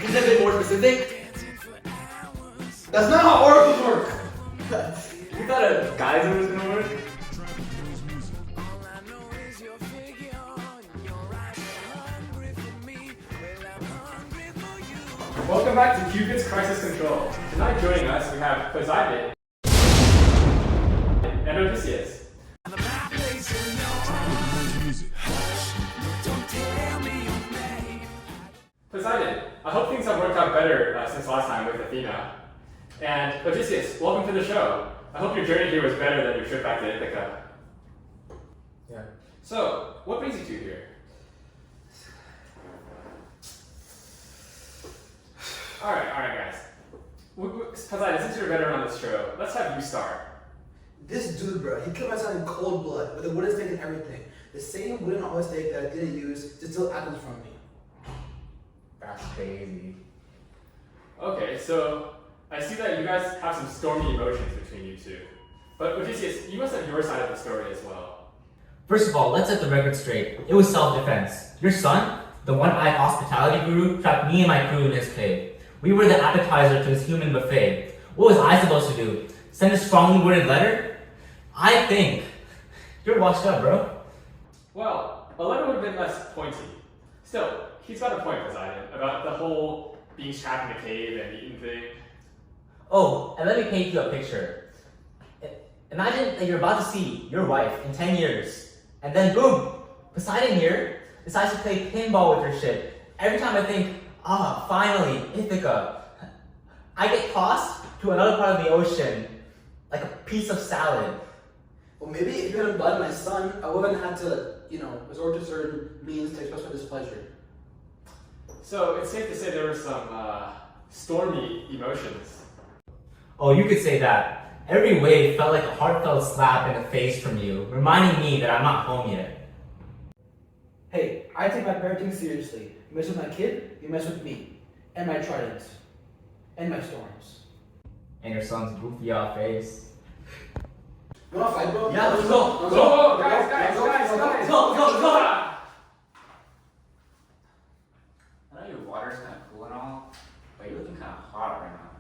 Is that a bit more specific? That's not how oracles work! You thought a geyser was gonna work? Welcome back to Cupid's Crisis Control. Tonight joining us we have Poseidon and Odysseus. Poseidon, I hope things have worked out better since last time with Athena. And Odysseus, welcome to the show. I hope your journey here was better than your trip back to Ithaca. Yeah. So, what brings you two here? Alright guys. Poseidon, since you're a veteran on this show, let's have you start. This dude, bro, he killed my son in cold blood with a wooden stake and everything. The same wooden hollow stake that I didn't use to steal apples from me. That's crazy. Okay, so I see that you guys have some stormy emotions between you two. But Odysseus, you must have your side of the story as well. First of all, let's set the record straight. It was self-defense. Your son, the one-eyed hospitality guru, trapped me and my crew in his cave. We were the appetizer to his human buffet. What was I supposed to do? Send a strongly worded letter? I think you're washed up, bro. Well, a letter would have been less pointy. Still, he's got a point, Poseidon, about the whole being trapped in a cave and eaten thing. Oh, and let me paint you a picture. Imagine that you're about to see your wife in 10 years, and then boom, Poseidon here decides to play pinball with your ship. Every time I think, finally, Ithaca, I get tossed to another part of the ocean, like a piece of salad. Well, maybe if you hadn't blooded my son, I wouldn't have to, resort to certain means to express my displeasure. So it's safe to say there were some stormy emotions. Oh, you could say that. Every wave felt like a heartfelt slap in the face from you, reminding me that I'm not home yet. Hey, I take my parenting seriously. You mess with my kid, you mess with me. And my tridents. And my storms. And your son's goofy off face. You wanna fight, bro? Yeah, let's go. Go, guys. Go. I know your water's kind of cool and all, but you're looking kind of hot right now.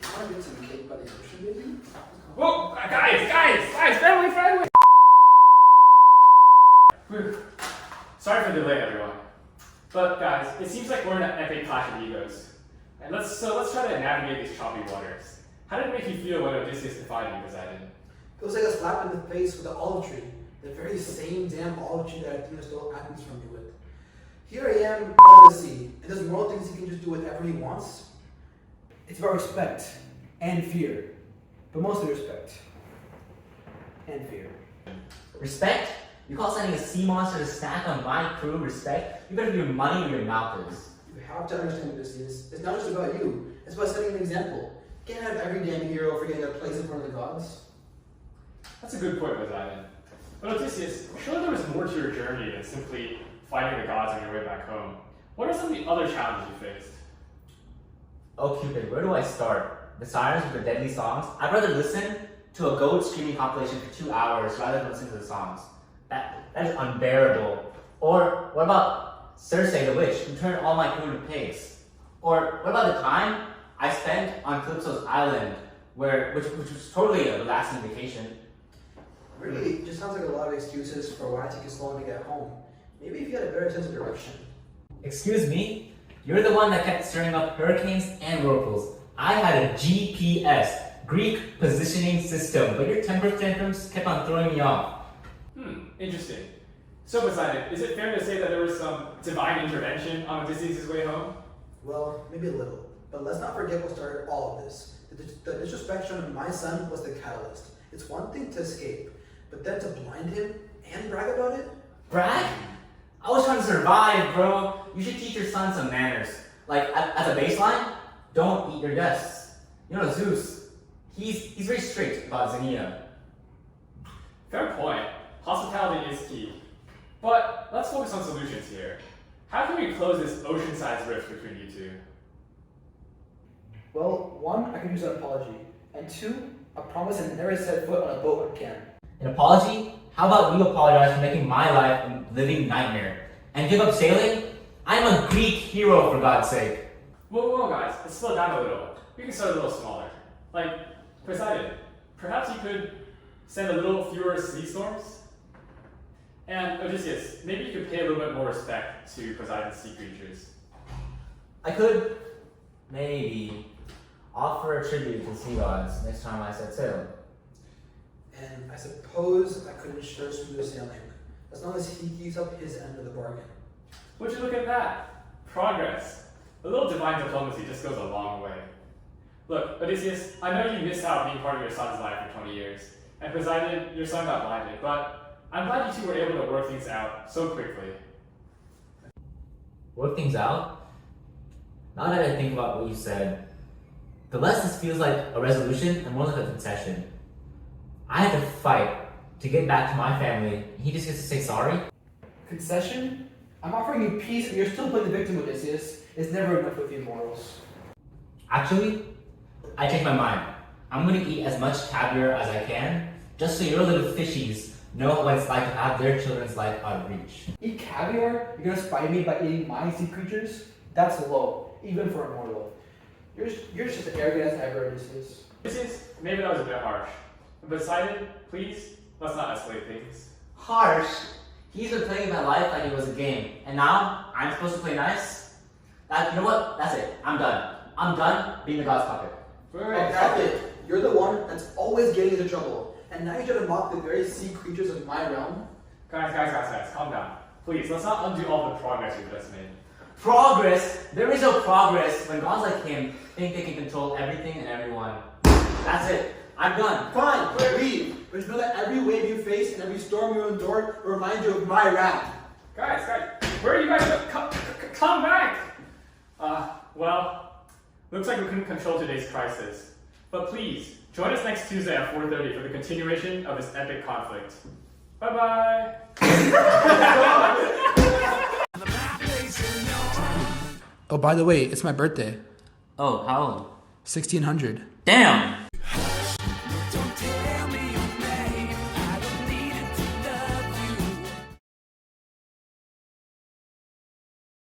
You wanna get some cake by the ocean, baby? Whoa, guys, family. Whew. Sorry for the delay, everyone. But guys, it seems like we're in an epic clash of egos. And let's try to navigate these choppy waters. How did it make you feel when Odysseus defied you, Poseidon? It was like a slap in the face with the olive tree. The very same damn olive tree that Athena stole Athens from me with. Here I am, out of the sea, and there's moral things he can just do whatever he wants. It's about respect and fear, but mostly respect and fear. Respect? You call sending a sea monster to snack on my crew respect? You better do your money where your mouth is. You have to understand what this is. It's not just about you. It's about setting an example. You can't have every damn hero forgetting their place in front of the gods. That's a good point, Poseidon. But Odysseus, surely there was more to your journey than simply fighting the gods on your way back home. What are some of the other challenges you faced? Oh Cupid, where do I start? The sirens with their deadly songs? I'd rather listen to a goat screaming compilation for 2 hours rather than listen to the songs. That is unbearable. Or what about Circe the witch, who turned all my crew to pigs? Or what about the time I spent on Calypso's island, which was totally a relaxing vacation? Really, it just sounds like a lot of excuses for why I take so long to get home. Maybe if you had a better sense of direction. Excuse me? You're the one that kept stirring up hurricanes and whirlpools. I had a GPS, Greek positioning system, but your temper tantrums kept on throwing me off. Interesting. So Poseidon, is it fair to say that there was some divine intervention on Odysseus' way home? Well, maybe a little. But let's not forget what started all of this. The disrespect of my son was the catalyst. It's one thing to escape, but then to blind him and brag about it? Brag? I was trying to survive, bro. You should teach your son some manners. Like, as a baseline, don't eat your guests. You know Zeus, he's very strict about Xenia. Fair point. Hospitality is key. But let's focus on solutions here. How can we close this ocean-sized rift between you two? Well, one, I could use an apology. And two, a promise to never set foot on a boat again. An apology? How about you apologize for making my life a living nightmare? And give up sailing? I'm a Greek hero, for God's sake. Well, guys, let's slow down a little. We can start a little smaller. Like, Poseidon, perhaps you could send a little fewer sea storms? And Odysseus, maybe you could pay a little bit more respect to Poseidon's sea creatures. I could maybe offer a tribute to the sea gods next time I set sail. And I suppose I could ensure smoother sailing, as long as he keeps up his end of the bargain. Would you look at that? Progress. A little divine diplomacy just goes a long way. Look, Odysseus, I know you missed out being part of your son's life for 20 years, and Poseidon, your son got blinded, but I'm glad you two were able to work things out so quickly. Work things out? Now that I think about what you said, the less this feels like a resolution and more like a concession. I had to fight to get back to my family, and he just gets to say sorry? Concession? I'm offering you peace and you're still playing the victim, Odysseus. It's never enough with you mortals. Actually, I changed my mind. I'm gonna eat as much caviar as I can, just so your little fishies know what it's like to have their children's life out of reach. Eat caviar? You're gonna spite me by eating my sea creatures? That's low, even for a mortal. You're just as arrogant as ever, Odysseus. Odysseus, maybe that was a bit harsh. But Poseidon, please, let's not escalate things. Harsh. He's been playing my life like it was a game, and now I'm supposed to play nice? You know what? That's it. I'm done. I'm done being the god's puppet. Wait, That's it. You're the one that's always getting into trouble. And now you try to mock the very sea creatures of my realm? Guys, calm down. Please, let's not undo all the progress we've just made. Progress? There is no progress when gods like him think they can control everything and everyone. That's it. I'm done. Fine, leave. But just know that every wave you face and every storm you endure will remind you of my wrath. Guys, where are you guys? Come back! Well, looks like we couldn't control today's crisis. But please, join us next Tuesday at 4:30 for the continuation of this epic conflict. Bye-bye! Oh, by the way, it's my birthday. Oh, how old? 1600. Damn!